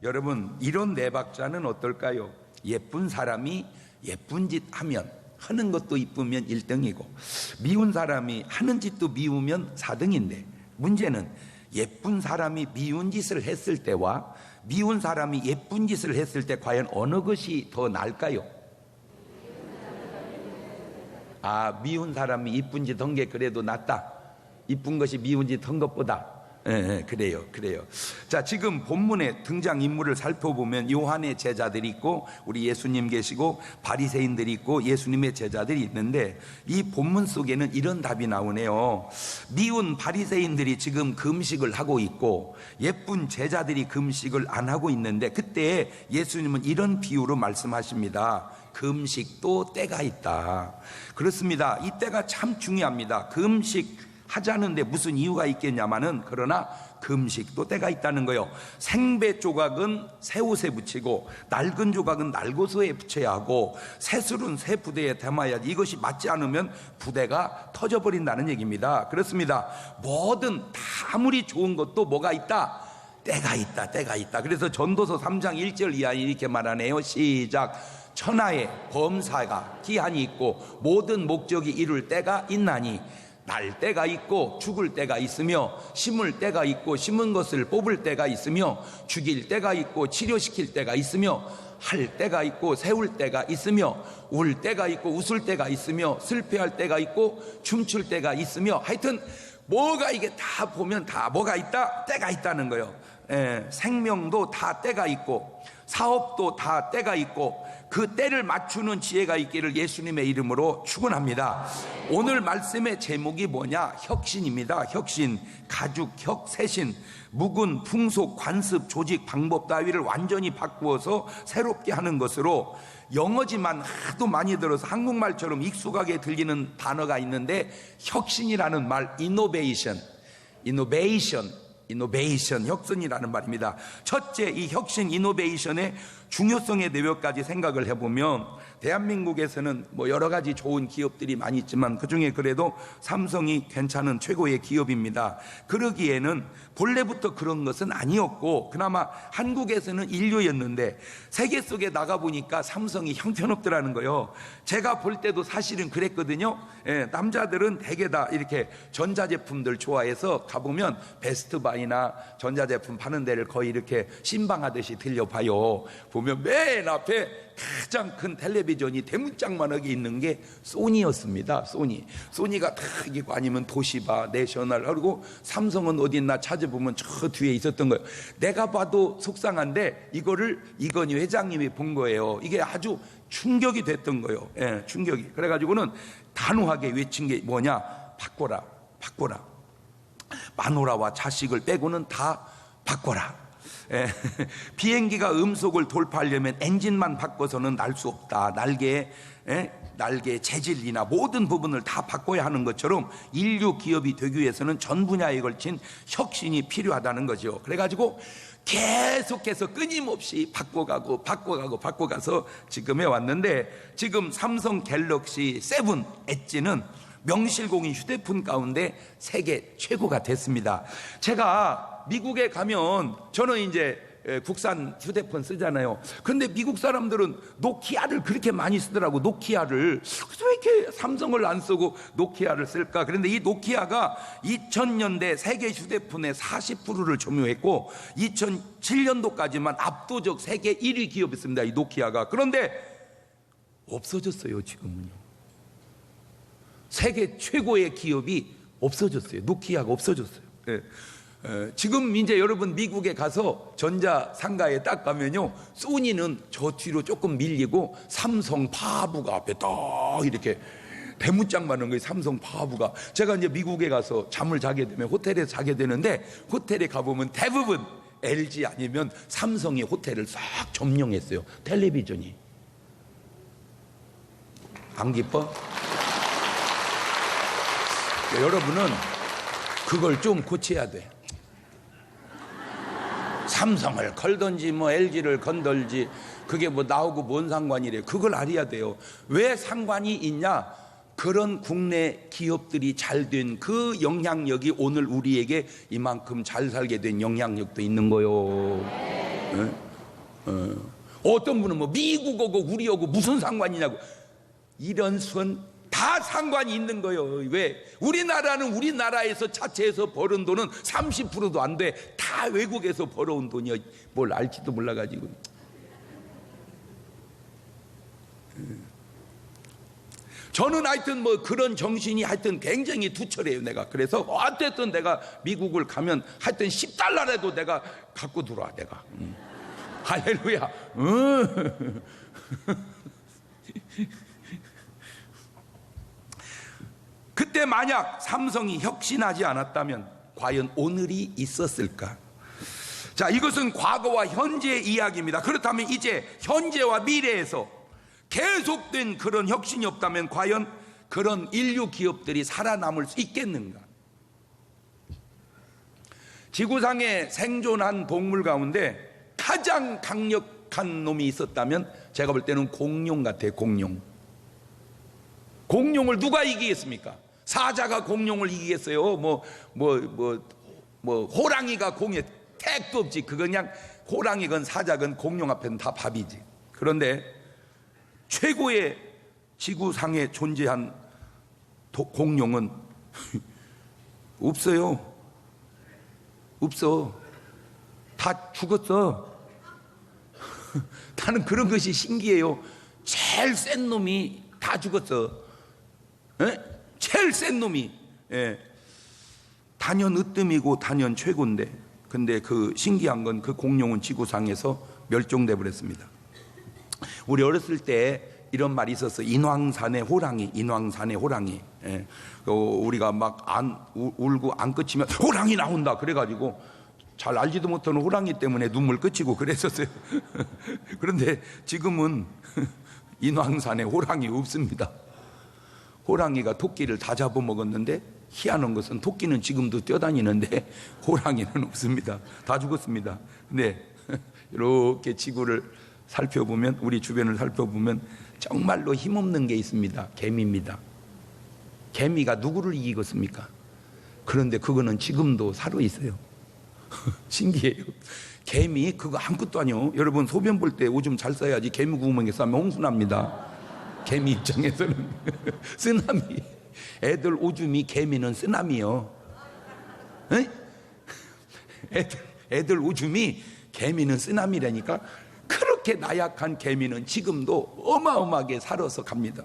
여러분, 이런 네 박자는 어떨까요? 예쁜 사람이 예쁜 짓 하면, 하는 것도 이쁘면 1등이고, 미운 사람이 하는 짓도 미우면 4등인데, 문제는 예쁜 사람이 미운 짓을 했을 때와 미운 사람이 예쁜 짓을 했을 때 과연 어느 것이 더 나을까요? 미운 사람이 이쁜 짓 한 게 그래도 낫다. 이쁜 것이 미운 짓 한 것보다. 그래요. 자, 지금 본문의 등장인물을 살펴보면 요한의 제자들이 있고 우리 예수님 계시고 바리새인들이 있고 예수님의 제자들이 있는데, 이 본문 속에는 이런 답이 나오네요. 미운 바리새인들이 지금 금식을 하고 있고 예쁜 제자들이 금식을 안 하고 있는데, 그때 예수님은 이런 비유로 말씀하십니다. 금식도 때가 있다. 그렇습니다. 이 때가 참 중요합니다. 금식 하자는데 무슨 이유가 있겠냐마는, 그러나 금식도 때가 있다는 거예요. 생배 조각은 새 옷에 붙이고 낡은 조각은 날고서에 붙여야 하고 새술은 새 부대에 담아야지. 이것이 맞지 않으면 부대가 터져버린다는 얘기입니다. 그렇습니다. 뭐든 다 아무리 좋은 것도 뭐가 있다? 때가 있다. 그래서 전도서 3장 1절 이하에 이렇게 말하네요. 시작. 천하의 범사가 기한이 있고 모든 목적이 이룰 때가 있나니, 날 때가 있고 죽을 때가 있으며, 심을 때가 있고 심은 것을 뽑을 때가 있으며, 죽일 때가 있고 치료시킬 때가 있으며, 할 때가 있고 세울 때가 있으며, 울 때가 있고 웃을 때가 있으며, 슬퍼할 때가 있고 춤출 때가 있으며, 하여튼 뭐가 이게 다 보면 다 뭐가 있다? 때가 있다는 거예요. 생명도 다 때가 있고 사업도 다 때가 있고, 그 때를 맞추는 지혜가 있기를 예수님의 이름으로 축원합니다. 오늘 말씀의 제목이 뭐냐? 혁신입니다. 혁신. 가죽, 혁, 세신. 묵은 풍속, 관습, 조직, 방법 따위를 완전히 바꾸어서 새롭게 하는 것으로, 영어지만 하도 많이 들어서 한국말처럼 익숙하게 들리는 단어가 있는데, 혁신이라는 말, 이노베이션, 혁신이라는 말입니다. 첫째, 이 혁신, 이노베이션의 중요성에 대해 몇 가지 생각을 해보면, 대한민국에서는 뭐 여러 가지 좋은 기업들이 많이 있지만 그중에 그래도 삼성이 괜찮은 최고의 기업입니다. 그러기에는 본래부터 그런 것은 아니었고, 그나마 한국에서는 인류였는데 세계 속에 나가보니까 삼성이 형편없더라는 거예요. 제가 볼 때도 사실은 그랬거든요. 남자들은 대개 다 이렇게 전자제품들 좋아해서 가보면 베스트바이나 전자제품 파는 데를 거의 이렇게 신방하듯이 들려봐요. 보면 맨 앞에 가장 큰 텔레비전이 대문짝만하게 있는 게 소니였습니다. 소니가 다 이기고, 아니면 도시바, 내셔널, 그리고 삼성은 어디 있나 찾아보면 저 뒤에 있었던 거예요. 내가 봐도 속상한데 이거를 이건희 회장님이 본 거예요. 이게 아주 충격이 됐던 거예요. 충격이. 그래가지고는 단호하게 외친 게 뭐냐? 바꿔라. 마누라와 자식을 빼고는 다 바꿔라. 비행기가 음속을 돌파하려면 엔진만 바꿔서는 날 수 없다. 날개의 재질이나 모든 부분을 다 바꿔야 하는 것처럼 인류 기업이 되기 위해서는 전 분야에 걸친 혁신이 필요하다는 거죠. 그래가지고 계속해서 끊임없이 바꿔가서 지금에 왔는데, 지금 삼성 갤럭시 7 엣지는 명실공히 휴대폰 가운데 세계 최고가 됐습니다. 제가 미국에 가면, 저는 이제 국산 휴대폰 쓰잖아요. 그런데 미국 사람들은 노키아를 그렇게 많이 쓰더라고. 노키아를. 그래서 왜 이렇게 삼성을 안 쓰고 노키아를 쓸까? 그런데 이 노키아가 2000년대 세계 휴대폰의 40%를 점유했고 2007년도까지만 압도적 세계 1위 기업이었습니다, 이 노키아가. 그런데 없어졌어요. 지금은요. 세계 최고의 기업이 없어졌어요. 노키아가 없어졌어요. 지금 이제 여러분 미국에 가서 전자 상가에 딱 가면요, 소니는 저 뒤로 조금 밀리고 삼성 바부가 앞에 딱 이렇게 대문짝 많은 거예요. 삼성 바부가. 제가 이제 미국에 가서 잠을 자게 되면 호텔에서 자게 되는데, 호텔에 가보면 대부분 LG 아니면 삼성이 호텔을 싹 점령했어요. 텔레비전이. 안 기뻐? 여러분은 그걸 좀 고쳐야 돼. 삼성을 걸던지 뭐 LG를 건들지 그게 뭐 나오고 뭔 상관이래. 그걸 알아야 돼요. 왜 상관이 있냐? 그런 국내 기업들이 잘 된 그 영향력이 오늘 우리에게 이만큼 잘 살게 된 영향력도 있는 거요. 네? 어떤 분은 뭐 미국하고 우리하고 무슨 상관이냐고. 이런 수는 다 상관이 있는 거예요. 왜? 우리나라는 우리나라에서 자체에서 벌은 돈은 30%도 안 돼. 다 외국에서 벌어온 돈이야. 뭘 알지도 몰라가지고. 저는 하여튼 뭐 그런 정신이 하여튼 굉장히 투철해요. 내가 그래서 어쨌든 내가 미국을 가면 하여튼 10달러라도 내가 갖고 들어와. 내가 할렐루야. 그때 만약 삼성이 혁신하지 않았다면 과연 오늘이 있었을까? 자, 이것은 과거와 현재의 이야기입니다. 그렇다면 이제 현재와 미래에서 계속된 그런 혁신이 없다면 과연 그런 인류 기업들이 살아남을 수 있겠는가? 지구상에 생존한 동물 가운데 가장 강력한 놈이 있었다면 제가 볼 때는 공룡 같아요. 공룡을 누가 이기겠습니까? 사자가 공룡을 이기겠어요? 호랑이가 공에 택도 없지. 그냥 호랑이건 사자건 공룡 앞에는 다 밥이지. 그런데 최고의 지구상에 존재한 공룡은 없어요. 없어. 다 죽었어. 나는 그런 것이 신기해요. 제일 센 놈이 다 죽었어. 에? 제일 센 놈이. 예. 단연 으뜸이고 단연 최고인데, 근데 그 신기한 건 그 공룡은 지구상에서 멸종돼 버렸습니다. 우리 어렸을 때 이런 말이 있었어. 인왕산의 호랑이. 예. 우리가 막 울고 안 끝이면 호랑이 나온다 그래가지고 잘 알지도 못하는 호랑이 때문에 눈물 끝이고 그랬었어요. 그런데 지금은 인왕산에 호랑이 없습니다. 호랑이가 토끼를 다 잡아먹었는데 희한한 것은 토끼는 지금도 뛰어다니는데 호랑이는 없습니다. 다 죽었습니다. 근데 이렇게 지구를 살펴보면, 우리 주변을 살펴보면 정말로 힘없는 게 있습니다. 개미입니다. 개미가 누구를 이기겠습니까? 그런데 그거는 지금도 살아있어요. 신기해요. 개미 그거 아무것도 아니요. 여러분 소변 볼 때 오줌 잘 싸야지 개미 구멍에 싸면 홍수납니다. 개미 입장에서는 쓰나미. 애들 오줌이 개미는 쓰나미요. 애들 오줌이 개미는 쓰나미라니까. 그렇게 나약한 개미는 지금도 어마어마하게 살아서 갑니다.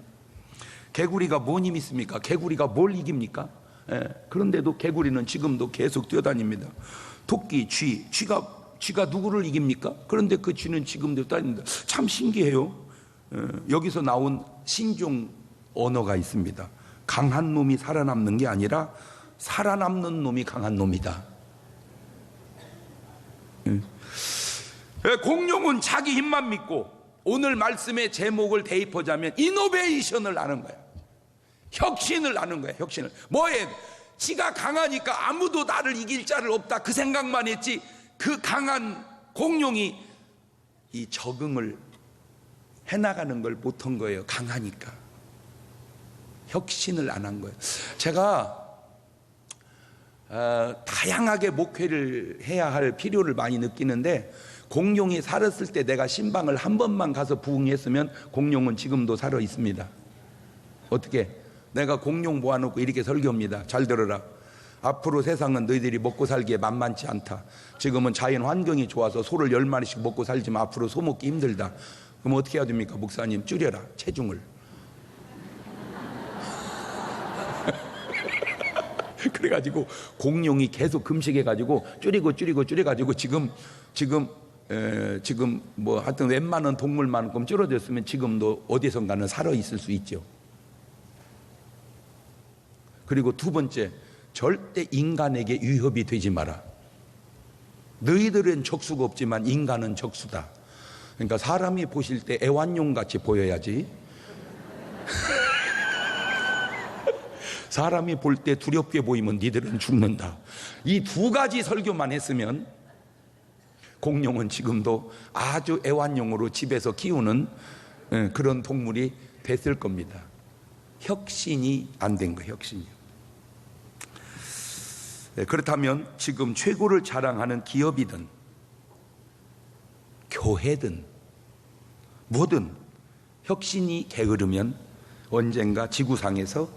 개구리가 뭔 힘이 있습니까? 개구리가 뭘 이깁니까? 그런데도 개구리는 지금도 계속 뛰어다닙니다. 토끼, 쥐가 누구를 이깁니까? 그런데 그 쥐는 지금도 뛰어다닙니다. 참 신기해요. 여기서 나온 신종 언어가 있습니다. 강한 놈이 살아남는 게 아니라 살아남는 놈이 강한 놈이다. 공룡은 자기 힘만 믿고, 오늘 말씀의 제목을 대입하자면 이노베이션을 하는 거야. 혁신을 하는 거야. 혁신을. 뭐해? 지가 강하니까 아무도 나를 이길 자를 없다 그 생각만 했지, 그 강한 공룡이 이 적응을 해나가는 걸 못한 거예요. 강하니까. 혁신을 안 한 거예요. 제가 다양하게 목회를 해야 할 필요를 많이 느끼는데, 공룡이 살았을 때 내가 신방을 한 번만 가서 부흥했으면 공룡은 지금도 살아 있습니다. 어떻게? 내가 공룡 모아놓고 이렇게 설교합니다. 잘 들어라. 앞으로 세상은 너희들이 먹고 살기에 만만치 않다. 지금은 자연 환경이 좋아서 소를 10마리씩 먹고 살지만 앞으로 소 먹기 힘들다. 그럼 어떻게 해야 됩니까? 목사님, 줄여라 체중을. 그래가지고 공룡이 계속 금식해가지고 줄여가지고 지금 뭐 하여튼 웬만한 동물만큼 줄어졌으면 지금도 어디선가는 살아 있을 수 있죠. 그리고 두 번째, 절대 인간에게 위협이 되지 마라. 너희들은 적수가 없지만 인간은 적수다. 그러니까 사람이 보실 때 애완용 같이 보여야지. 사람이 볼 때 두렵게 보이면 니들은 죽는다. 이 두 가지 설교만 했으면 공룡은 지금도 아주 애완용으로 집에서 키우는 그런 동물이 됐을 겁니다. 혁신이 안 된 거예요. 혁신이. 그렇다면 지금 최고를 자랑하는 기업이든 교회든 뭐든 혁신이 게으르면 언젠가 지구상에서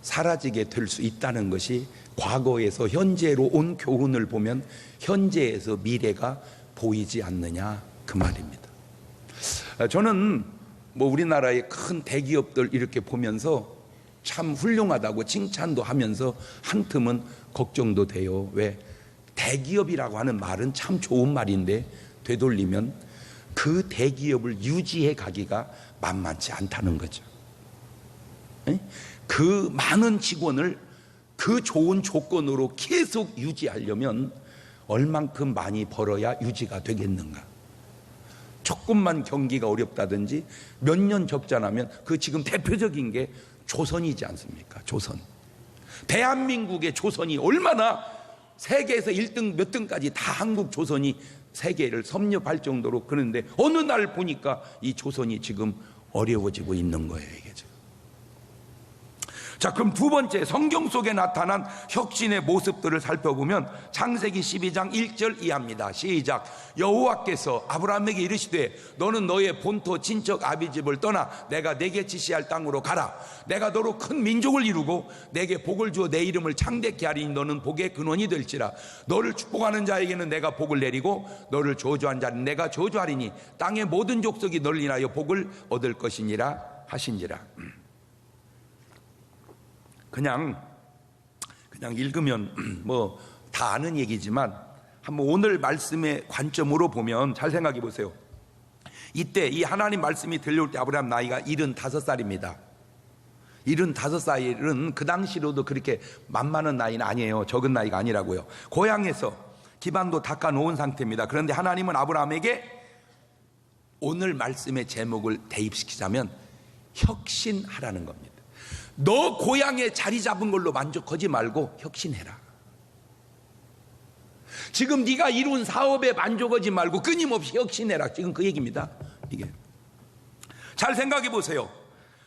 사라지게 될 수 있다는 것이 과거에서 현재로 온 교훈을 보면 현재에서 미래가 보이지 않느냐 그 말입니다. 저는 뭐 우리나라의 큰 대기업들 이렇게 보면서 참 훌륭하다고 칭찬도 하면서 한틈은 걱정도 돼요. 왜? 대기업이라고 하는 말은 참 좋은 말인데 되돌리면 그 대기업을 유지해 가기가 만만치 않다는 거죠. 그 많은 직원을 그 좋은 조건으로 계속 유지하려면 얼만큼 많이 벌어야 유지가 되겠는가? 조금만 경기가 어렵다든지 몇 년 적자 나면 그 지금 대표적인 게 조선이지 않습니까? 조선. 대한민국의 조선이 얼마나 세계에서 1등 몇 등까지 다 한국 조선이 세계를 섭렵할 정도로 그런데 어느 날 보니까 이 조선이 지금 어려워지고 있는 거예요, 이게 지금. 자, 그럼 두 번째 성경 속에 나타난 혁신의 모습들을 살펴보면 창세기 12장 1절 이하입니다. 시작. 여호와께서 아브라함에게 이르시되 너는 너의 본토 친척 아비 집을 떠나 내가 내게 지시할 땅으로 가라. 내가 너로 큰 민족을 이루고 내게 복을 주어 내 이름을 창대케 하리니 너는 복의 근원이 될지라. 너를 축복하는 자에게는 내가 복을 내리고 너를 저주한 자는 내가 저주하리니 땅의 모든 족속이 너를 인하여 복을 얻을 것이니라 하신지라. 그냥 읽으면 뭐 다 아는 얘기지만 한번 오늘 말씀의 관점으로 보면 잘 생각해 보세요. 이때 이 하나님 말씀이 들려올 때 아브라함 나이가 75살입니다. 75살은 그 당시로도 그렇게 만만한 나이는 아니에요. 적은 나이가 아니라고요. 고향에서 기반도 닦아 놓은 상태입니다. 그런데 하나님은 아브라함에게 오늘 말씀의 제목을 대입시키자면 혁신하라는 겁니다. 너 고향에 자리 잡은 걸로 만족하지 말고 혁신해라. 지금 네가 이룬 사업에 만족하지 말고 끊임없이 혁신해라. 지금 그 얘기입니다. 이게 잘 생각해 보세요.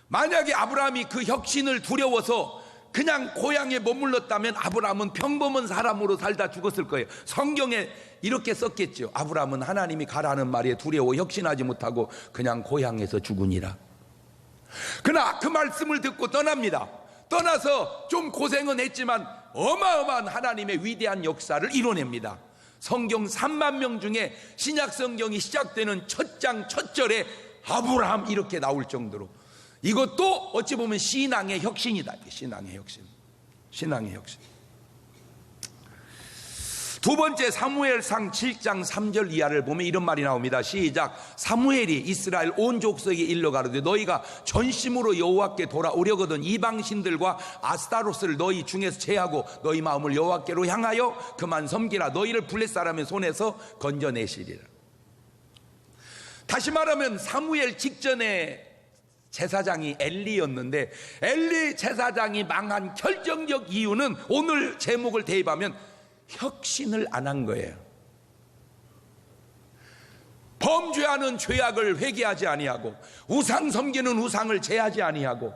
만약에 아브라함이 그 혁신을 두려워서 그냥 고향에 머물렀다면 아브라함은 평범한 사람으로 살다 죽었을 거예요. 성경에 이렇게 썼겠죠. 아브라함은 하나님이 가라는 말에 두려워 혁신하지 못하고 그냥 고향에서 죽으니라. 그러나 그 말씀을 듣고 떠납니다. 떠나서 좀 고생은 했지만 어마어마한 하나님의 위대한 역사를 이뤄냅니다. 성경 3만 명 중에 신약 성경이 시작되는 첫 장 첫 절에 아브라함 이렇게 나올 정도로 이것도 어찌 보면 신앙의 혁신이다. 신앙의 혁신. 신앙의 혁신. 두 번째 사무엘상 7장 3절 이하를 보면 이런 말이 나옵니다. 시작. 사무엘이 이스라엘 온 족속에 일러 가로되 너희가 전심으로 여호와께 돌아오려거든 이방신들과 아스타로스를 너희 중에서 제하고 너희 마음을 여호와께로 향하여 그만 섬기라. 너희를 블레 사람의 손에서 건져내시리라. 다시 말하면 사무엘 직전에 제사장이 엘리였는데 엘리 제사장이 망한 결정적 이유는 오늘 제목을 대입하면 혁신을 안 한 거예요. 범죄하는 죄악을 회개하지 아니하고 우상 섬기는 우상을 제하지 아니하고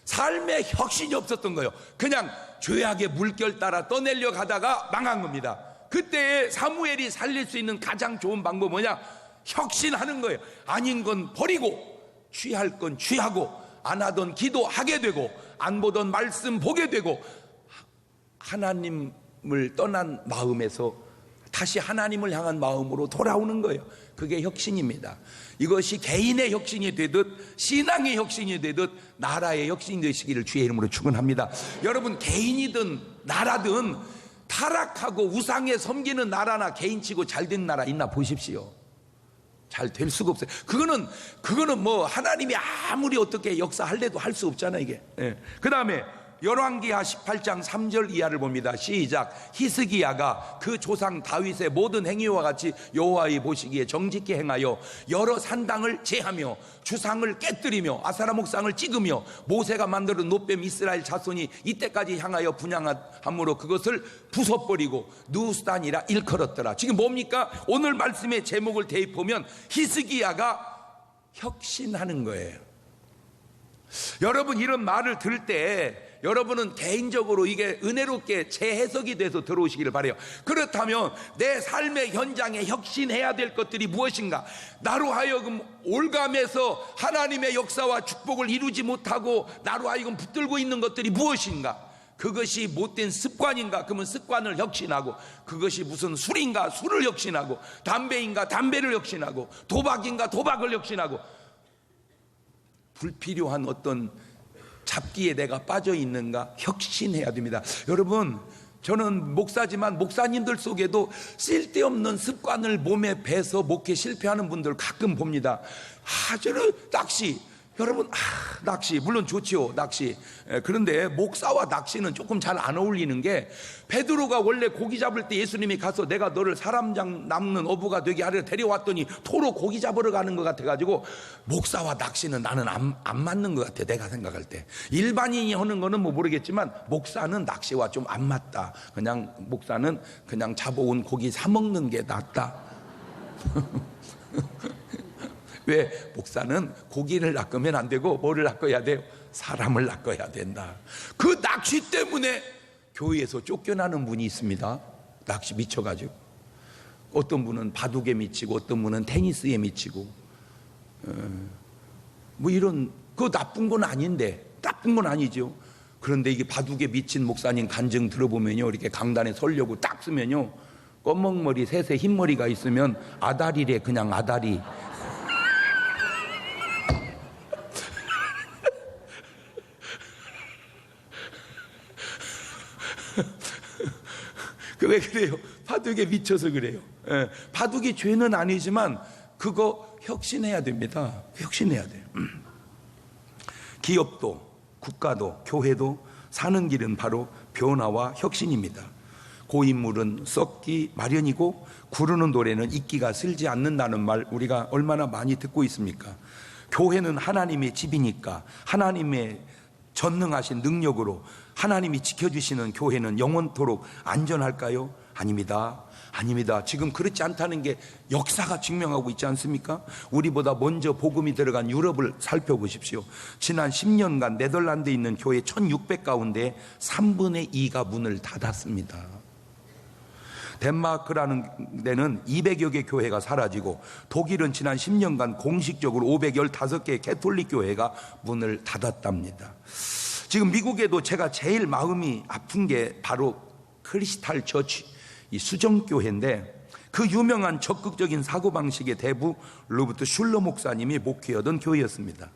삶에 혁신이 없었던 거예요. 그냥 죄악의 물결 따라 떠내려 가다가 망한 겁니다. 그때에 사무엘이 살릴 수 있는 가장 좋은 방법은 뭐냐? 혁신하는 거예요. 아닌 건 버리고 취할 건 취하고 안 하던 기도 하게 되고 안 보던 말씀 보게 되고 하나님을 떠난 마음에서 다시 하나님을 향한 마음으로 돌아오는 거예요. 그게 혁신입니다. 이것이 개인의 혁신이 되듯 신앙의 혁신이 되듯 나라의 혁신이 되시기를 주의 이름으로 축원합니다. 여러분 개인이든 나라든 타락하고 우상에 섬기는 나라나 개인치고 잘된 나라 있나 보십시오. 잘 될 수가 없어요. 그거는 뭐 하나님이 아무리 어떻게 역사할래도 할 수 없잖아요 이게. 그 다음에 열왕기하 18장 3절 이하를 봅니다. 시작. 히스기야가 그 조상 다윗의 모든 행위와 같이 여호와의 보시기에 정직히 행하여 여러 산당을 제하며 주상을 깨뜨리며 아사라 목상을 찍으며 모세가 만드는 놋뱀 이스라엘 자손이 이때까지 향하여 분향함으로 그것을 부숴버리고 누스단이라 일컬었더라. 지금 뭡니까? 오늘 말씀의 제목을 대입하면 히스기야가 혁신하는 거예요. 여러분 이런 말을 들을 때 여러분은 개인적으로 이게 은혜롭게 재해석이 돼서 들어오시기를 바라요. 그렇다면 내 삶의 현장에 혁신해야 될 것들이 무엇인가? 나로 하여금 올감에서 하나님의 역사와 축복을 이루지 못하고 나로 하여금 붙들고 있는 것들이 무엇인가? 그것이 못된 습관인가? 그러면 습관을 혁신하고, 그것이 무슨 술인가? 술을 혁신하고, 담배인가? 담배를 혁신하고, 도박인가? 도박을 혁신하고, 불필요한 어떤 잡기에 내가 빠져 있는가? 혁신해야 됩니다. 여러분, 저는 목사지만 목사님들 속에도 쓸데없는 습관을 몸에 배서 목회 실패하는 분들 가끔 봅니다. 저는 낚시, 여러분, 낚시 물론 좋지요, 낚시. 그런데 목사와 낚시는 조금 잘 안 어울리는 게, 베드로가 원래 고기 잡을 때 예수님이 가서 내가 너를 사람 잡는 어부가 되게 하려 데려왔더니 토로 고기 잡으러 가는 것 같아가지고, 목사와 낚시는 나는 안 맞는 것 같아, 내가 생각할 때. 일반인이 하는 거는 뭐 모르겠지만 목사는 낚시와 좀 안 맞다. 그냥 목사는 그냥 잡아온 고기 사 먹는 게 낫다. 왜? 목사는 고기를 낚으면 안 되고 뭐를 낚아야 돼요? 사람을 낚아야 된다. 그 낚시 때문에 교회에서 쫓겨나는 분이 있습니다. 낚시 미쳐가지고. 어떤 분은 바둑에 미치고, 어떤 분은 테니스에 미치고, 뭐 이런, 그거 나쁜 건 아닌데, 나쁜 건 아니죠. 그런데 이게 바둑에 미친 목사님 간증 들어보면요, 이렇게 강단에 서려고 딱 쓰면요, 검먹머리 셋에 흰머리가 있으면 아다리래, 그냥 아다리. 왜 그래요? 바둑에 미쳐서 그래요. 바둑이 죄는 아니지만 그거 혁신해야 됩니다. 혁신해야 돼요. 기업도, 국가도, 교회도 사는 길은 바로 변화와 혁신입니다. 고인물은 썩기 마련이고 구르는 돌에는 이끼가 슬지 않는다는 말, 우리가 얼마나 많이 듣고 있습니까? 교회는 하나님의 집이니까 하나님의 전능하신 능력으로 하나님이 지켜주시는 교회는 영원토록 안전할까요? 아닙니다. 아닙니다. 지금 그렇지 않다는 게 역사가 증명하고 있지 않습니까? 우리보다 먼저 복음이 들어간 유럽을 살펴보십시오. 지난 10년간 네덜란드에 있는 교회 1600 가운데 3분의 2가 문을 닫았습니다. 덴마크라는 데는 200여 개 교회가 사라지고, 독일은 지난 10년간 공식적으로 515개의 캐톨릭 교회가 문을 닫았답니다. 지금 미국에도 제가 제일 마음이 아픈 게 바로 크리스탈 처치, 이 수정교회인데, 그 유명한 적극적인 사고방식의 대부 로버트 슐러 목사님이 목회하던 교회였습니다.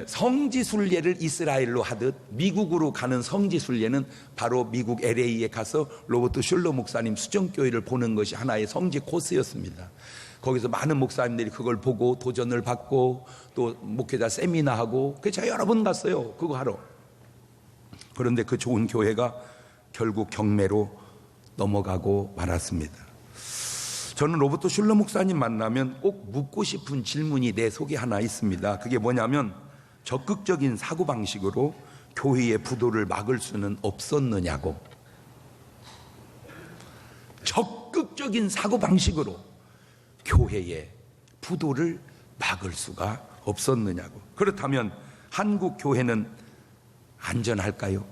성지순례를 이스라엘로 하듯 미국으로 가는 성지순례는 바로 미국 LA에 가서 로버트 슐러 목사님 수정교회를 보는 것이 하나의 성지 코스였습니다. 거기서 많은 목사님들이 그걸 보고 도전을 받고 또 목회자 세미나하고, 그래서 제가 여러 번 갔어요, 그거 하러. 그런데 그 좋은 교회가 결국 경매로 넘어가고 말았습니다. 저는 로버트 슐러 목사님 만나면 꼭 묻고 싶은 질문이 내 속에 하나 있습니다. 그게 뭐냐면, 적극적인 사고방식으로 교회의 부도를 막을 수는 없었느냐고. 적극적인 사고방식으로 교회의 부도를 막을 수가 없었느냐고. 그렇다면 한국 교회는 안전할까요?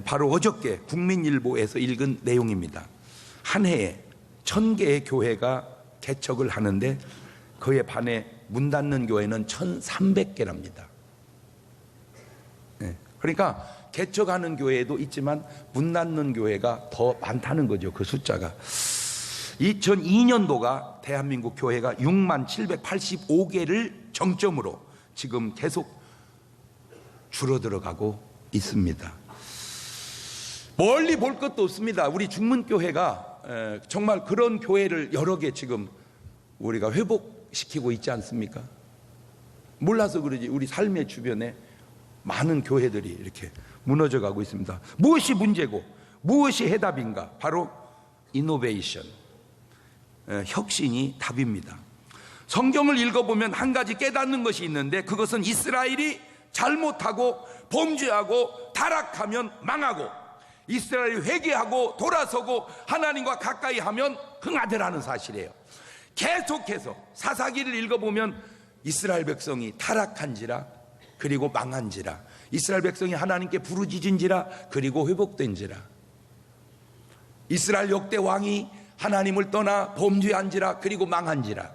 바로 어저께 국민일보에서 읽은 내용입니다. 한 해에 1000개의 교회가 개척을 하는데 그에 반해 문 닫는 교회는 1300개랍니다. 그러니까 개척하는 교회도 있지만 문 닫는 교회가 더 많다는 거죠, 그 숫자가. 2002년도가 대한민국 교회가 6785개를 정점으로 지금 계속 줄어들어가고 있습니다. 멀리 볼 것도 없습니다. 우리 중문교회가 정말 그런 교회를 여러 개 지금 우리가 회복시키고 있지 않습니까? 몰라서 그러지 우리 삶의 주변에 많은 교회들이 이렇게 무너져 가고 있습니다. 무엇이 문제고 무엇이 해답인가? 바로 이노베이션, 혁신이 답입니다. 성경을 읽어보면 한 가지 깨닫는 것이 있는데, 그것은 이스라엘이 잘못하고 범죄하고 타락하면 망하고, 이스라엘이 회개하고 돌아서고 하나님과 가까이 하면 흥하더라는 사실이에요. 계속해서 사사기를 읽어보면 이스라엘 백성이 타락한지라 그리고 망한지라 이스라엘 백성이 하나님께 부르짖은지라 그리고 회복된지라. 이스라엘 역대 왕이 하나님을 떠나 범죄한지라 그리고 망한지라.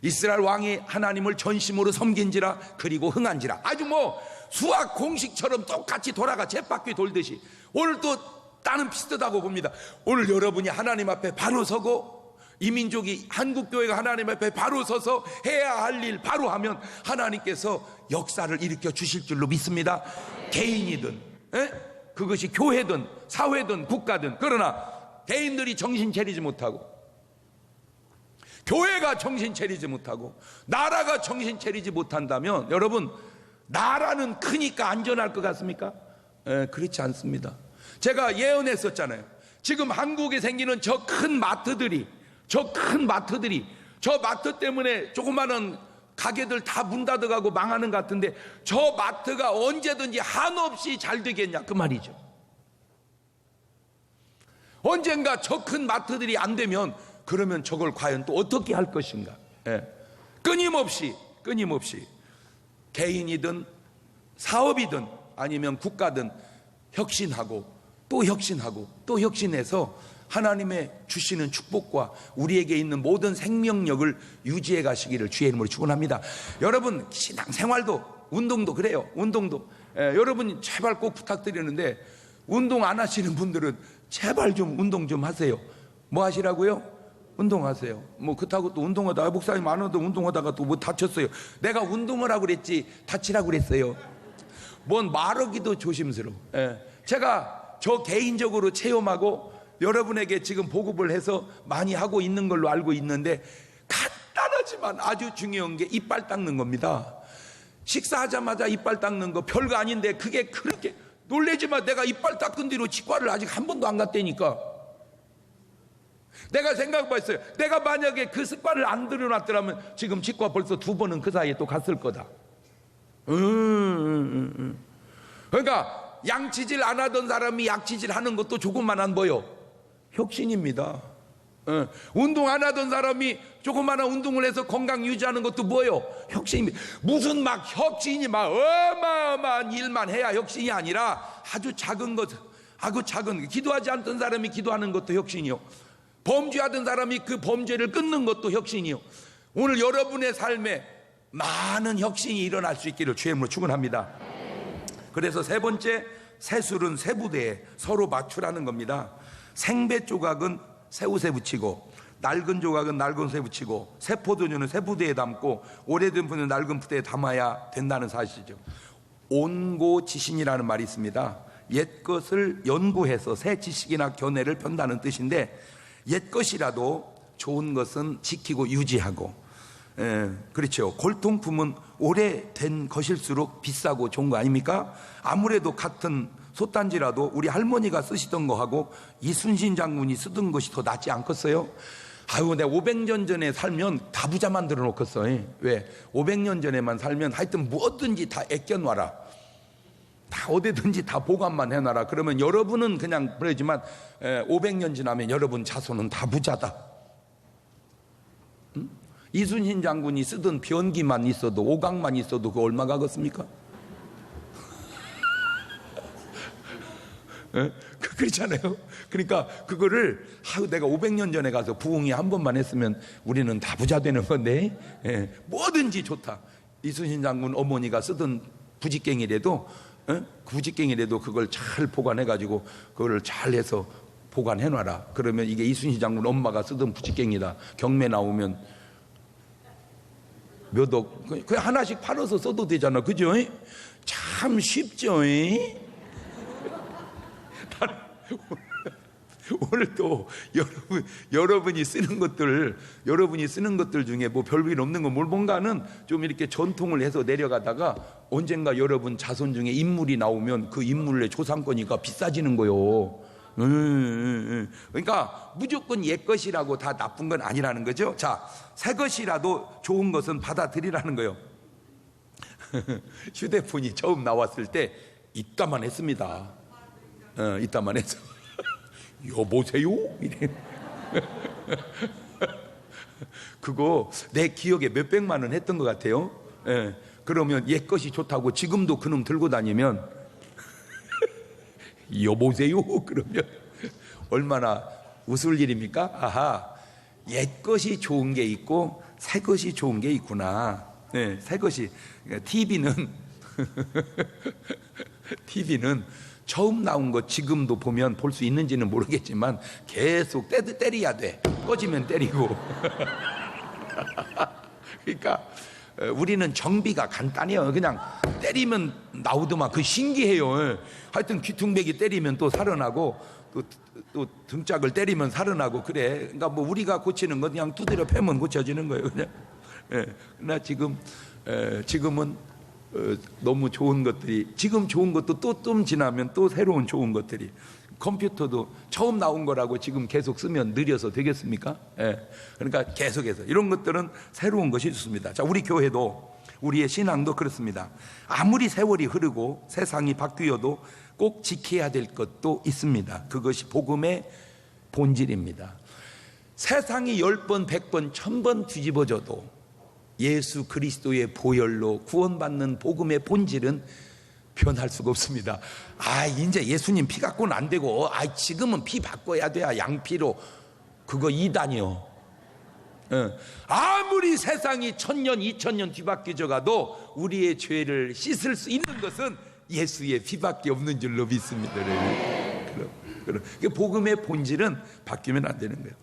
이스라엘 왕이 하나님을 전심으로 섬긴지라 그리고 흥한지라. 아주 뭐 수학 공식처럼 똑같이 돌아가 쳇바퀴 돌듯이 오늘도 나는 비슷하다고 봅니다. 오늘 여러분이 하나님 앞에 바로 서고 이 민족이 한국교회가 하나님 앞에 바로 서서 해야 할 일 바로 하면 하나님께서 역사를 일으켜 주실 줄로 믿습니다. 개인이든 그것이 교회든 사회든 국가든. 그러나 개인들이 정신 차리지 못하고 교회가 정신 차리지 못하고 나라가 정신 차리지 못한다면 여러분, 나라는 크니까 안전할 것 같습니까? 그렇지 않습니다. 제가 예언했었잖아요. 지금 한국에 생기는 저 큰 마트들이 저 마트 때문에 조그마한 가게들 다 문 닫아가고 망하는 것 같은데 저 마트가 언제든지 한없이 잘 되겠냐 그 말이죠. 언젠가 저 큰 마트들이 안 되면 그러면 저걸 과연 또 어떻게 할 것인가. 끊임없이 개인이든 사업이든 아니면 국가든 혁신하고 또 혁신하고 또 혁신해서 하나님의 주시는 축복과 우리에게 있는 모든 생명력을 유지해 가시기를 주의 이름으로 축원합니다. 여러분 신앙생활도 운동도 그래요. 운동도 여러분 제발 꼭 부탁드리는데 운동 안 하시는 분들은 제발 좀 운동 좀 하세요. 뭐 하시라고요? 운동하세요. 뭐 그렇다고 또 운동하다가 목사님 안 와도 운동하다가 또 뭐 다쳤어요. 내가 운동을 하고 그랬지 다치라고 그랬어요. 뭔 말하기도 조심스러워. 제가 저 개인적으로 체험하고 여러분에게 지금 보급을 해서 많이 하고 있는 걸로 알고 있는데 간단하지만 아주 중요한 게 이빨 닦는 겁니다. 식사하자마자 이빨 닦는 거 별거 아닌데 그게 그렇게 놀래지만 내가 이빨 닦은 뒤로 치과를 아직 한 번도 안 갔다니까. 내가 생각해봤어요. 내가 만약에 그 습관을 안 들여놨더라면 지금 치과 벌써 2번은 그 사이에 또 갔을 거다. 그러니까 양치질 안 하던 사람이 양치질 하는 것도 조금만한 뭐요? 혁신입니다. 운동 안 하던 사람이 조그마한 운동을 해서 건강 유지하는 것도 뭐요? 혁신입니다. 무슨 막 혁신이 막 어마어마한 일만 해야 혁신이 아니라 아주 작은 것, 아주 작은, 기도하지 않던 사람이 기도하는 것도 혁신이요. 범죄하던 사람이 그 범죄를 끊는 것도 혁신이요. 오늘 여러분의 삶에 많은 혁신이 일어날 수 있기를 주의 이름으로 축원합니다. 그래서 세 번째, 새술은 새부대에 서로 맞추라는 겁니다. 생배 조각은 새우새 붙이고 낡은 조각은 낡은 새 붙이고 새 포도주는 새 부대에 담고 오래된 분은 낡은 부대에 담아야 된다는 사실이죠. 온고지신이라는 말이 있습니다. 옛 것을 연구해서 새 지식이나 견해를 편다는 뜻인데 옛 것이라도 좋은 것은 지키고 유지하고 그렇죠. 골통품은 오래된 것일수록 비싸고 좋은 거 아닙니까? 아무래도 같은 솥단지라도 우리 할머니가 쓰시던 거하고 이순신 장군이 쓰던 것이 더 낫지 않겠어요? 아유, 내가 500년 전에 살면 다 부자 만들어 놓겠어. 왜? 500년 전에만 살면 하여튼 뭐든지 다 아껴놔라. 다 어디든지 다 보관만 해놔라. 그러면 여러분은 그냥 그러지만 500년 지나면 여러분 자손은 다 부자다. 응? 이순신 장군이 쓰던 변기만 있어도 오각만 있어도 그 얼마 가겠습니까? 그렇잖아요. 그러니까 그거를 내가 500년 전에 가서 부흥이 한 번만 했으면 우리는 다 부자 되는 건데 뭐든지 좋다. 이순신 장군 어머니가 쓰던 부직갱이라도 부직갱이라도 그걸 잘 보관해가지고 그걸 잘 해서 보관해놔라. 그러면 이게 이순신 장군 엄마가 쓰던 부직갱이다. 경매 나오면 몇 억 그냥 하나씩 팔아서 써도 되잖아. 그죠? 참 쉽죠? 오늘 또 여러분이 쓰는 것들 중에 뭐 별일 없는 거 뭘 뭔가는 좀 이렇게 전통을 해서 내려가다가 언젠가 여러분 자손 중에 인물이 나오면 그 인물의 조상권이가 비싸지는 거요. 그러니까 무조건 옛 것이라고 다 나쁜 건 아니라는 거죠. 자, 새 것이라도 좋은 것은 받아들이라는 거요. 휴대폰이 처음 나왔을 때 이따만 했습니다. 이따만 해서 여보세요? 이래. 그거 내 기억에 몇백만 원 했던 것 같아요. 그러면 옛 것이 좋다고 지금도 그놈 들고 다니면 여보세요? 그러면 얼마나 웃을 일입니까? 아하, 옛 것이 좋은 게 있고 새 것이 좋은 게 있구나. 네, 새 것이 TV는 처음 나온 거 지금도 보면 볼 수 있는지는 모르겠지만 계속 때려야 돼. 꺼지면 때리고. 그러니까 우리는 정비가 간단해요. 그냥 때리면 나오더만. 그 신기해요. 하여튼 귀퉁배기 때리면 또 살아나고 또 등짝을 때리면 살아나고 그래. 그러니까 뭐 우리가 고치는 건 그냥 두드려 패면 고쳐지는 거예요. 그냥. 그러나 지금은 너무 좋은 것들이, 지금 좋은 것도 또 좀 지나면 또 새로운 좋은 것들이, 컴퓨터도 처음 나온 거라고 지금 계속 쓰면 느려서 되겠습니까? 그러니까 계속해서 이런 것들은 새로운 것이 좋습니다. 자, 우리 교회도, 우리의 신앙도 그렇습니다. 아무리 세월이 흐르고 세상이 바뀌어도 꼭 지켜야 될 것도 있습니다. 그것이 복음의 본질입니다. 세상이 10번, 100번, 1000번 뒤집어져도 예수 그리스도의 보혈로 구원받는 복음의 본질은 변할 수가 없습니다. 이제 예수님 피 갖고는 안 되고, 지금은 피 바꿔야 돼야 양피로. 그거 이단이요. 아무리 세상이 1000년, 2000년 뒤바뀌져 가도 우리의 죄를 씻을 수 있는 것은 예수의 피밖에 없는 줄로 믿습니다. 그럼 복음의 본질은 바뀌면 안 되는 거예요.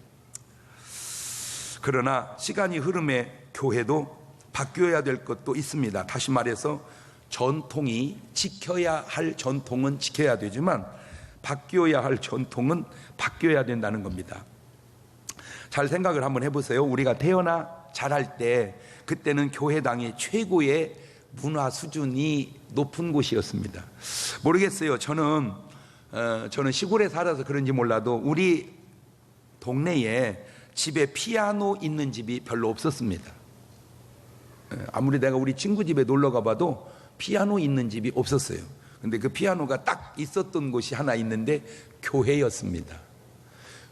그러나 시간이 흐름에 교회도 바뀌어야 될 것도 있습니다. 다시 말해서 전통이, 지켜야 할 전통은 지켜야 되지만 바뀌어야 할 전통은 바뀌어야 된다는 겁니다. 잘 생각을 한번 해보세요. 우리가 태어나 자랄 때, 그때는 교회당이 최고의 문화 수준이 높은 곳이었습니다. 모르겠어요. 저는 시골에 살아서 그런지 몰라도 우리 동네에 집에 피아노 있는 집이 별로 없었습니다. 아무리 내가 우리 친구 집에 놀러 가봐도 피아노 있는 집이 없었어요. 근데 그 피아노가 딱 있었던 곳이 하나 있는데 교회였습니다.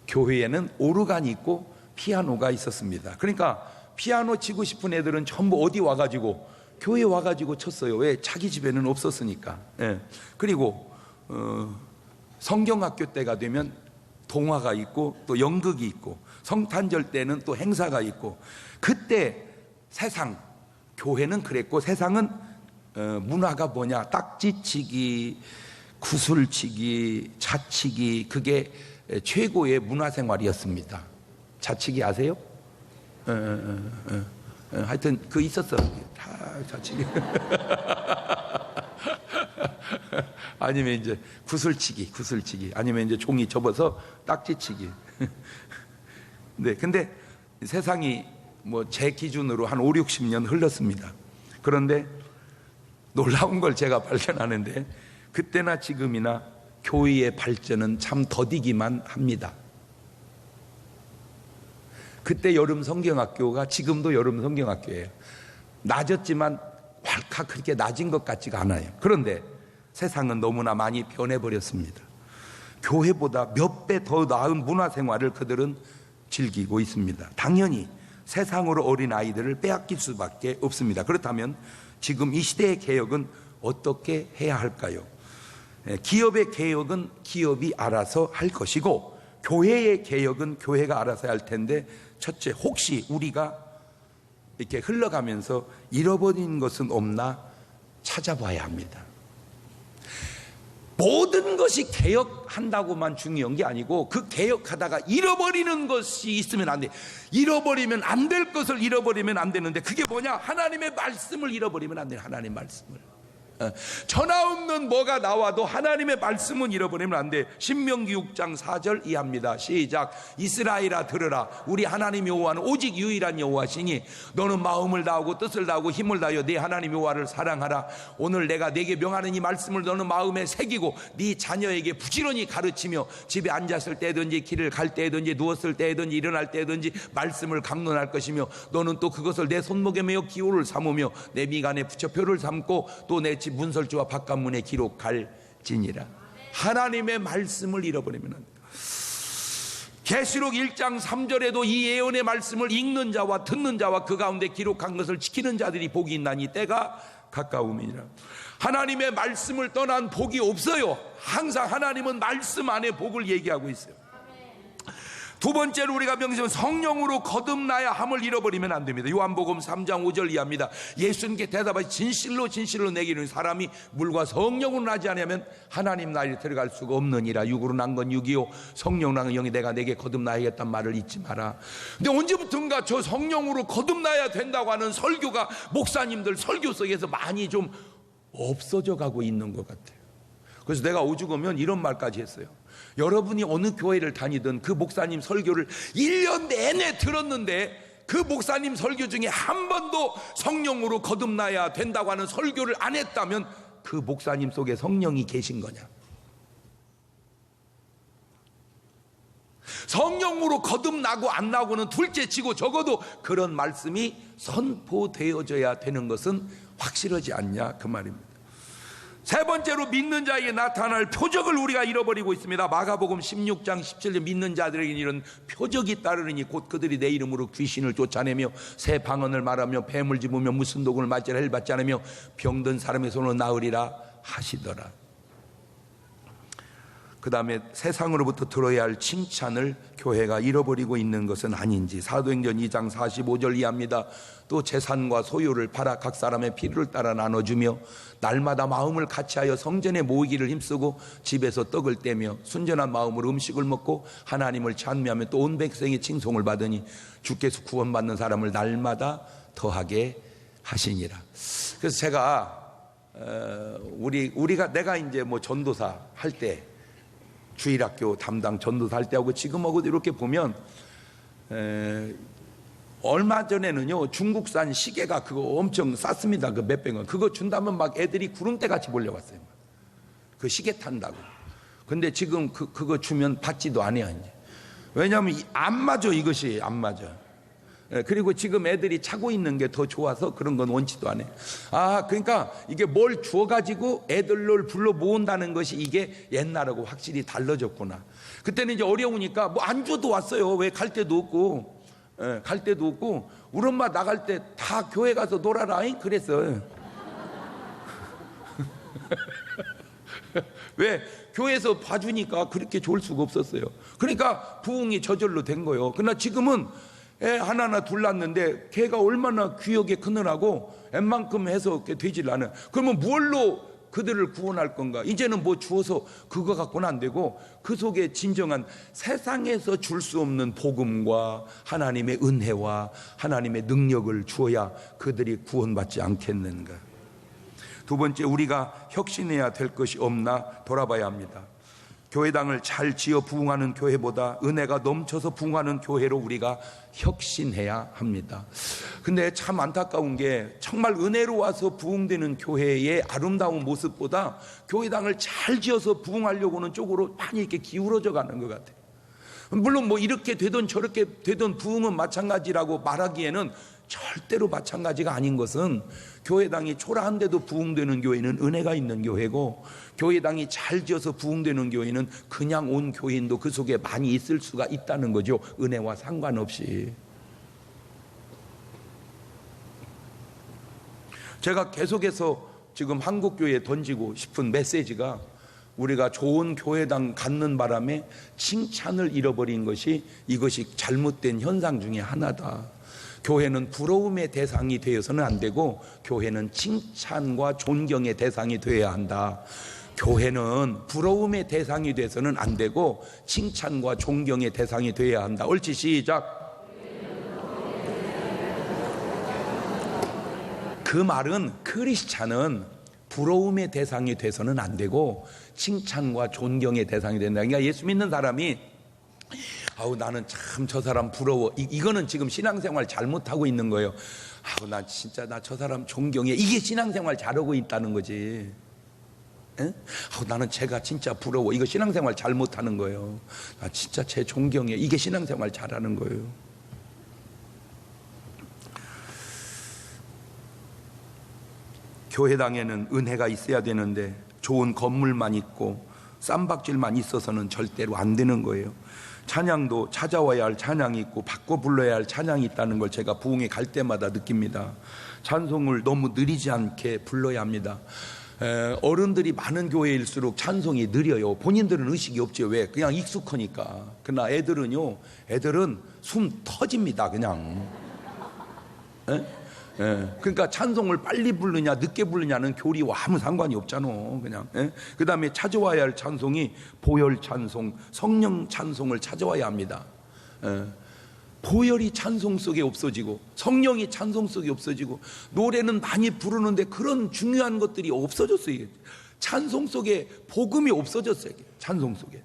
교회에는 오르간이 있고 피아노가 있었습니다. 그러니까 피아노 치고 싶은 애들은 전부 어디 와가지고, 교회 와가지고 쳤어요. 왜? 자기 집에는 없었으니까. 그리고 성경학교 때가 되면 동화가 있고 또 연극이 있고, 성탄절 때는 또 행사가 있고, 그때 세상, 교회는 그랬고 세상은 문화가 뭐냐, 딱지치기, 구슬치기, 자치기, 그게 최고의 문화생활이었습니다. 자치기 아세요? 하여튼 그 있었어. 다 자치기. 아니면 이제 구슬치기, 아니면 이제 종이 접어서 딱지치기. 네, 근데 세상이 뭐 제 기준으로 한 5, 60년 흘렀습니다. 그런데 놀라운 걸 제가 발견하는데, 그때나 지금이나 교회의 발전은 참 더디기만 합니다. 그때 여름 성경학교가 지금도 여름 성경학교예요. 낮았지만 왈칵 그렇게 낮은 것 같지가 않아요. 그런데 세상은 너무나 많이 변해버렸습니다. 교회보다 몇 배 더 나은 문화생활을 그들은 즐기고 있습니다. 당연히 세상으로 어린 아이들을 빼앗길 수밖에 없습니다. 그렇다면 지금 이 시대의 개혁은 어떻게 해야 할까요? 기업의 개혁은 기업이 알아서 할 것이고, 교회의 개혁은 교회가 알아서 할 텐데, 첫째, 혹시 우리가 이렇게 흘러가면서 잃어버린 것은 없나 찾아봐야 합니다. 모든 것이 개혁한다고만 중요한 게 아니고, 그 개혁하다가 잃어버리는 것이 있으면 안 돼. 잃어버리면 안 될 것을 잃어버리면 안 되는데, 그게 뭐냐? 하나님의 말씀을 잃어버리면 안 돼요. 하나님의 말씀을. 전화 없는 뭐가 나와도 하나님의 말씀은 잃어버리면 안 돼. 신명기 6장 4절 이하입니다. 시작. 이스라엘아 들으라. 우리 하나님 여호와는 오직 유일한 여호와시니 너는 마음을 다하고 뜻을 다하고 힘을 다하여 네 하나님 여호와를 사랑하라. 오늘 내가 네게 명하는 이 말씀을 너는 마음에 새기고 네 자녀에게 부지런히 가르치며 집에 앉았을 때든지 길을 갈 때든지 누웠을 때든지 일어날 때든지 말씀을 강론할 것이며, 너는 또 그것을 내 손목에 메어 기호를 삼으며 내 미간에 붙여 표를 삼고 또 내 집 문설주와 바깥문에 기록할지니라. 하나님의 말씀을 잃어버리면 안 돼요. 계시록 1장 3절에도 이 예언의 말씀을 읽는 자와 듣는 자와 그 가운데 기록한 것을 지키는 자들이 복이 있나니 때가 가까움이니라. 하나님의 말씀을 떠난 복이 없어요. 항상 하나님은 말씀 안에 복을 얘기하고 있어요. 두 번째로 우리가 명심은 성령으로 거듭나야 함을 잃어버리면 안 됩니다. 요한복음 3장 5절 이하입니다. 예수님께 대답하시 진실로 진실로 내게 이르노니 사람이 물과 성령으로 나지 않으면 하나님 나라에 들어갈 수가 없느니라. 육으로 난 건 육이요 성령으로 난 건 영이. 내가 내게 거듭나야겠다는 말을 잊지 마라. 근데 언제부턴가 저 성령으로 거듭나야 된다고 하는 설교가 목사님들 설교 속에서 많이 좀 없어져 가고 있는 것 같아요. 그래서 내가 오죽하면 이런 말까지 했어요. 여러분이 어느 교회를 다니든 그 목사님 설교를 1년 내내 들었는데 그 목사님 설교 중에 한 번도 성령으로 거듭나야 된다고 하는 설교를 안 했다면 그 목사님 속에 성령이 계신 거냐? 성령으로 거듭나고 안 나고는 둘째치고 적어도 그런 말씀이 선포되어져야 되는 것은 확실하지 않냐 그 말입니다. 세 번째로 믿는 자에게 나타날 표적을 우리가 잃어버리고 있습니다. 마가복음 16장 17절 믿는 자들에게 이런 표적이 따르니 곧 그들이 내 이름으로 귀신을 쫓아내며 새 방언을 말하며 뱀을 집으며 무슨 독을 맞지라 헬 받지 않으며 병든 사람의 손으로 나으리라 하시더라. 그 다음에 세상으로부터 들어야 할 칭찬을 교회가 잃어버리고 있는 것은 아닌지 사도행전 2장 45절 이하입니다. 또 재산과 소유를 팔아 각 사람의 필요를 따라 나눠주며 날마다 마음을 같이하여 성전에 모이기를 힘쓰고 집에서 떡을 떼며 순전한 마음으로 음식을 먹고 하나님을 찬미하며 또 온 백성의 칭송을 받으니 주께서 구원받는 사람을 날마다 더하게 하시니라. 그래서 제가 내가 이제 뭐 전도사 할 때 주일학교 담당 전도사 할 때하고 지금하고 이렇게 보면 얼마 전에는요 중국산 시계가 그거 엄청 쌌습니다. 그 몇백 원 그거 준다면 막 애들이 구름대같이 몰려왔어요. 그 시계 탄다고. 근데 지금 그거 주면 받지도 않아요 이제. 왜냐하면 안 맞아. 이것이 안 맞아. 그리고 지금 애들이 차고 있는 게 더 좋아서 그런 건 원치도 않아요. 그러니까 이게 뭘 주어가지고 애들을 불러 모은다는 것이 이게 옛날하고 확실히 달라졌구나. 그때는 이제 어려우니까 뭐 안 줘도 왔어요. 왜 갈 데도 없고. 갈 데도 없고 우리 엄마 나갈 때 다 교회 가서 놀아라 그랬어요. 왜? 교회에서 봐주니까 그렇게 좋을 수가 없었어요. 그러니까 부흥이 저절로 된 거예요. 그러나 지금은 애 하나나 둘 낳는데 걔가 얼마나 귀하게 크느라고 웬만큼 해서 되질 않아요. 그러면 뭘로 그들을 구원할 건가? 이제는 뭐 주어서 그거 갖고는 안 되고 그 속에 진정한 세상에서 줄 수 없는 복음과 하나님의 은혜와 하나님의 능력을 주어야 그들이 구원받지 않겠는가? 두 번째, 우리가 혁신해야 될 것이 없나 돌아봐야 합니다. 교회당을 잘 지어 부흥하는 교회보다 은혜가 넘쳐서 부흥하는 교회로 우리가 혁신해야 합니다. 근데 참 안타까운 게 정말 은혜로 와서 부흥되는 교회의 아름다운 모습보다 교회당을 잘 지어서 부흥하려고는 쪽으로 많이 이렇게 기울어져 가는 것 같아요. 물론 뭐 이렇게 되든 저렇게 되든 부흥은 마찬가지라고 말하기에는 절대로 마찬가지가 아닌 것은 교회당이 초라한데도 부흥되는 교회는 은혜가 있는 교회고 교회당이 잘 지어서 부흥되는 교회는 그냥 온 교인도 그 속에 많이 있을 수가 있다는 거죠. 은혜와 상관없이. 제가 계속해서 지금 한국교회에 던지고 싶은 메시지가 우리가 좋은 교회당 갖는 바람에 칭찬을 잃어버린 것이 이것이 잘못된 현상 중에 하나다. 교회는 부러움의 대상이 되어서는 안 되고 교회는 칭찬과 존경의 대상이 되어야 한다. 교회는 부러움의 대상이 돼서는 안 되고 칭찬과 존경의 대상이 되어야 한다. 옳지, 시작. 그 말은 크리스찬은 부러움의 대상이 돼서는 안 되고 칭찬과 존경의 대상이 된다. 그러니까 예수 믿는 사람이 나는 참 저 사람 부러워. 이거는 지금 신앙생활 잘못하고 있는 거예요. 나 진짜 저 사람 존경해. 이게 신앙생활 잘하고 있다는 거지. 나는 제가 진짜 부러워. 이거 신앙생활 잘못하는 거예요. 나 진짜 제 존경해. 이게 신앙생활 잘하는 거예요. 교회당에는 은혜가 있어야 되는데 좋은 건물만 있고 쌈박질만 있어서는 절대로 안 되는 거예요. 찬양도 찾아와야 할 찬양이 있고 바꿔 불러야 할 찬양이 있다는 걸 제가 부흥회 갈 때마다 느낍니다. 찬송을 너무 느리지 않게 불러야 합니다. 어른들이 많은 교회일수록 찬송이 느려요. 본인들은 의식이 없죠. 왜? 그냥 익숙하니까. 그러나 애들은 숨 터집니다. 그냥. 그러니까 찬송을 빨리 부르냐 늦게 부르냐는 교리와 아무 상관이 없잖아. 그냥. 그 다음에 찾아와야 할 찬송이 보혈 찬송, 성령 찬송을 찾아와야 합니다. 보혈이 찬송 속에 없어지고 성령이 찬송 속에 없어지고 노래는 많이 부르는데 그런 중요한 것들이 없어졌어요. 찬송 속에 복음이 없어졌어요. 찬송 속에.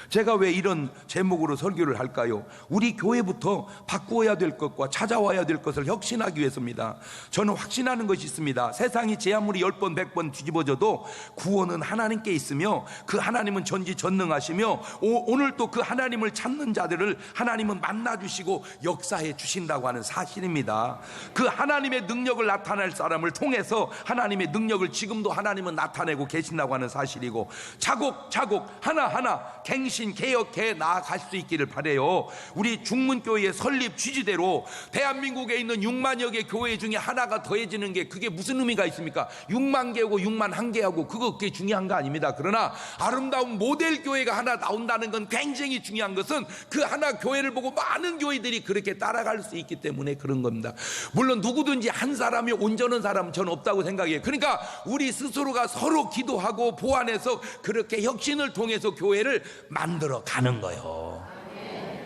제가 왜 이런 제목으로 설교를 할까요? 우리 교회부터 바꾸어야 될 것과 찾아와야 될 것을 혁신하기 위해서입니다. 저는 확신하는 것이 있습니다. 세상이 제 아무리 10번 100번 뒤집어져도 구원은 하나님께 있으며 그 하나님은 전지전능하시며 오늘 또 그 하나님을 찾는 자들을 하나님은 만나주시고 역사해 주신다고 하는 사실입니다. 그 하나님의 능력을 나타낼 사람을 통해서 하나님의 능력을 지금도 하나님은 나타내고 계신다고 하는 사실이고, 차곡차곡 하나하나 갱신 개혁해 나아갈 수 있기를 바라요. 우리 중문교회의 설립 취지대로 대한민국에 있는 6만여 개 교회 중에 하나가 더해지는 게 그게 무슨 의미가 있습니까? 6만 개하고 6만 한 개하고 그게 중요한 거 아닙니다. 그러나 아름다운 모델 교회가 하나 나온다는 건 굉장히 중요한 것은 그 하나 교회를 보고 많은 교회들이 그렇게 따라갈 수 있기 때문에 그런 겁니다. 물론 누구든지 한 사람이 온전한 사람은 저는 없다고 생각해요. 그러니까 우리 스스로가 서로 기도하고 보완해서 그렇게 혁신을 통해서 교회를 만들어 가는 거예요.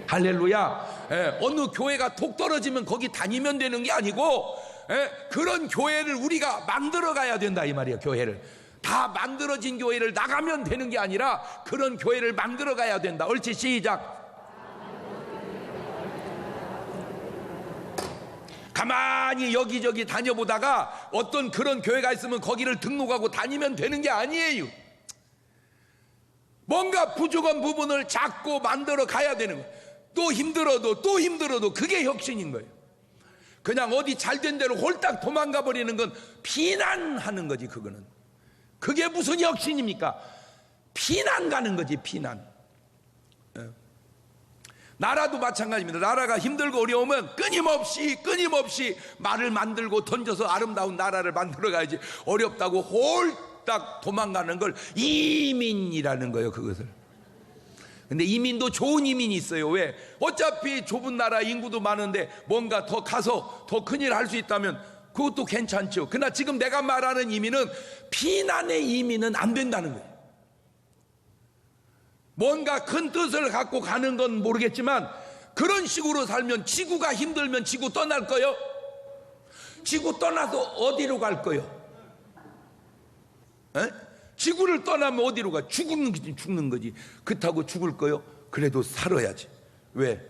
할렐루야. 어느 교회가 톡 떨어지면 거기 다니면 되는 게 아니고 그런 교회를 우리가 만들어 가야 된다 이 말이에요. 교회를 다 만들어진 교회를 나가면 되는 게 아니라 그런 교회를 만들어 가야 된다. 옳지, 시작. 가만히 여기저기 다녀보다가 어떤 그런 교회가 있으면 거기를 등록하고 다니면 되는 게 아니에요. 뭔가 부족한 부분을 잡고 만들어 가야 되는 거예요. 또 힘들어도 그게 혁신인 거예요. 그냥 어디 잘된 대로 홀딱 도망가 버리는 건 피난하는 거지. 그게 무슨 혁신입니까? 피난 가는 거지, 피난. 나라도 마찬가지입니다. 나라가 힘들고 어려우면 끊임없이 말을 만들고 던져서 아름다운 나라를 만들어 가야지. 어렵다고 홀딱 도망가는 걸 이민이라는 거예요. 그것을. 근데 이민도 좋은 이민이 있어요. 왜? 어차피 좁은 나라 인구도 많은데 뭔가 더 가서 더 큰일 할 수 있다면 그것도 괜찮죠. 그러나 지금 내가 말하는 이민은 피난의 이민은 안 된다는 거예요. 뭔가 큰 뜻을 갖고 가는 건 모르겠지만 그런 식으로 살면 지구가 힘들면 지구 떠날 거요? 지구 떠나서 어디로 갈 거요? 지구를 떠나면 어디로 가? 죽는 거지. 그렇다고 죽을 거요? 그래도 살아야지. 왜?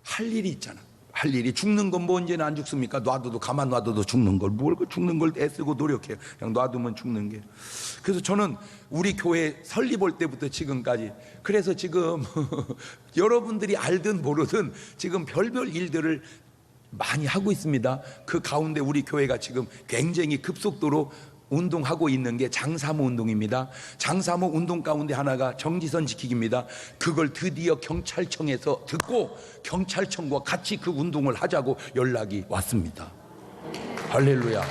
할 일이 있잖아. 할 일이. 죽는 건 뭐 언제나 안 죽습니까? 놔둬도 가만 놔둬도 죽는 걸. 뭘 죽는 걸 애쓰고 노력해요. 그냥 놔두면 죽는 게. 그래서 저는 우리 교회 설립할 때부터 지금까지, 그래서 지금 여러분들이 알든 모르든 지금 별별 일들을 많이 하고 있습니다. 그 가운데 우리 교회가 지금 굉장히 급속도로 운동하고 있는 게 장사모 운동입니다. 장사모 운동 가운데 하나가 정지선 지키기입니다. 그걸 드디어 경찰청에서 듣고 경찰청과 같이 그 운동을 하자고 연락이 왔습니다. 할렐루야.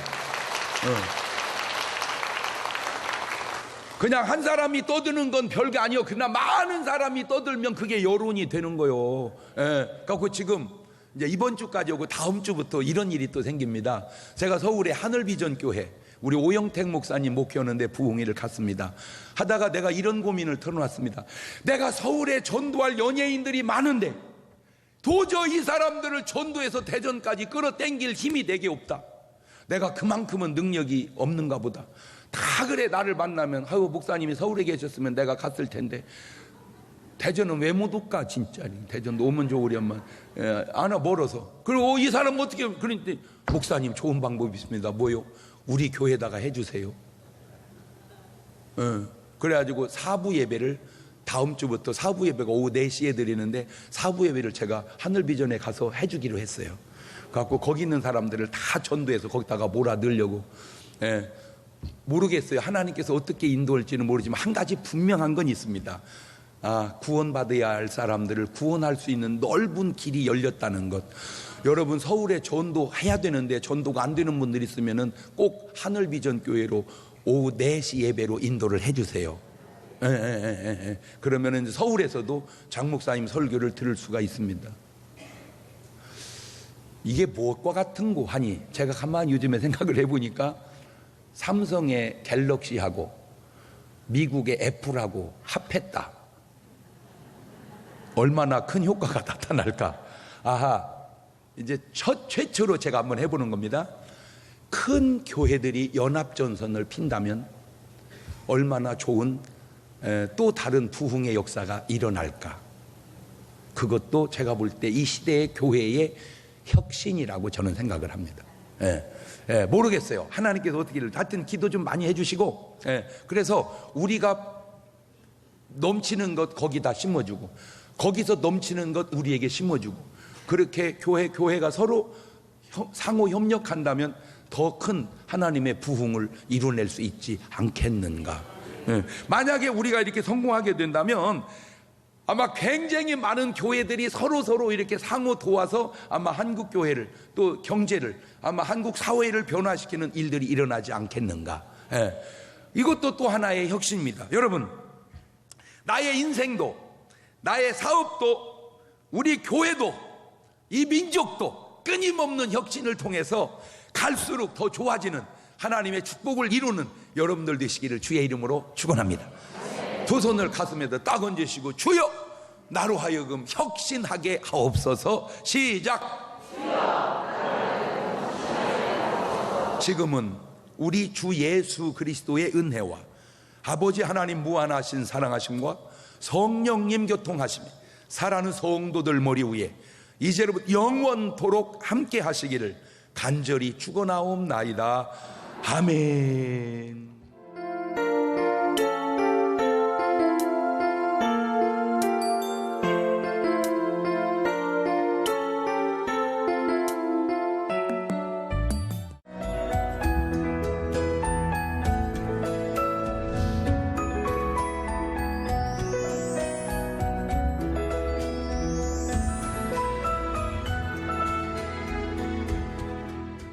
그냥 한 사람이 떠드는 건 별게 아니요. 그러나 많은 사람이 떠들면 그게 여론이 되는 거요. 그래서 지금 이제 이번 주까지 오고 다음 주부터 이런 일이 또 생깁니다. 제가 서울의 하늘비전 교회 우리 오영택 목사님 목회하는데 부흥회를 갔습니다. 하다가 내가 이런 고민을 털어놨습니다. 내가 서울에 전도할 연예인들이 많은데 도저히 이 사람들을 전도해서 대전까지 끌어당길 힘이 내게 없다. 내가 그만큼은 능력이 없는가 보다. 다 그래. 나를 만나면 아유 목사님이 서울에 계셨으면 내가 갔을 텐데 대전은 왜 못 올까 진짜. 대전도 오면 좋으련만 아나 멀어서. 그리고 이 사람 어떻게 그러니까 목사님 좋은 방법이 있습니다. 뭐요? 우리 교회에다가 해주세요. 그래가지고 사부 예배를 다음 주부터 사부 예배가 오후 4시에 드리는데 사부 예배를 제가 하늘비전에 가서 해주기로 했어요. 그래갖고 거기 있는 사람들을 다 전도해서 거기다가 몰아 넣으려고. 모르겠어요. 하나님께서 어떻게 인도할지는 모르지만 한 가지 분명한 건 있습니다. 구원받아야 할 사람들을 구원할 수 있는 넓은 길이 열렸다는 것. 여러분, 서울에 전도 해야 되는데 전도가 안 되는 분들이 있으면은 꼭 하늘비전교회로 오후 4시 예배로 인도를 해주세요. 그러면은 서울에서도 장 목사님 설교를 들을 수가 있습니다. 이게 무엇과 같은 고 하니, 제가 가만히 요즘에 생각을 해보니까 삼성의 갤럭시하고 미국의 애플하고 합했다. 얼마나 큰 효과가 나타날까. 이제 최초로 제가 한번 해보는 겁니다. 큰 교회들이 연합전선을 핀다면 얼마나 좋은 또 다른 부흥의 역사가 일어날까. 그것도 제가 볼 때 이 시대의 교회의 혁신이라고 저는 생각을 합니다. 모르겠어요. 하나님께서 어떻게 하여튼 기도 좀 많이 해주시고, 그래서 우리가 넘치는 것 거기다 심어주고, 거기서 넘치는 것 우리에게 심어주고, 그렇게 교회가 서로 상호 협력한다면 더 큰 하나님의 부흥을 이뤄낼 수 있지 않겠는가. 만약에 우리가 이렇게 성공하게 된다면 아마 굉장히 많은 교회들이 서로 이렇게 상호 도와서 아마 한국 교회를, 또 경제를, 아마 한국 사회를 변화시키는 일들이 일어나지 않겠는가. 이것도 또 하나의 혁신입니다. 여러분, 나의 인생도, 나의 사업도, 우리 교회도, 이 민족도 끊임없는 혁신을 통해서 갈수록 더 좋아지는 하나님의 축복을 이루는 여러분들 되시기를 주의 이름으로 축원합니다. 두 손을 가슴에다 딱 얹으시고, 주여 나로 하여금 혁신하게 하옵소서. 시작. 지금은 우리 주 예수 그리스도의 은혜와 아버지 하나님 무한하신 사랑하심과 성령님 교통하심이 사랑하는 성도들 머리 위에 이제로부터 영원토록 함께 하시기를 간절히 축원하옵나이다. 아멘.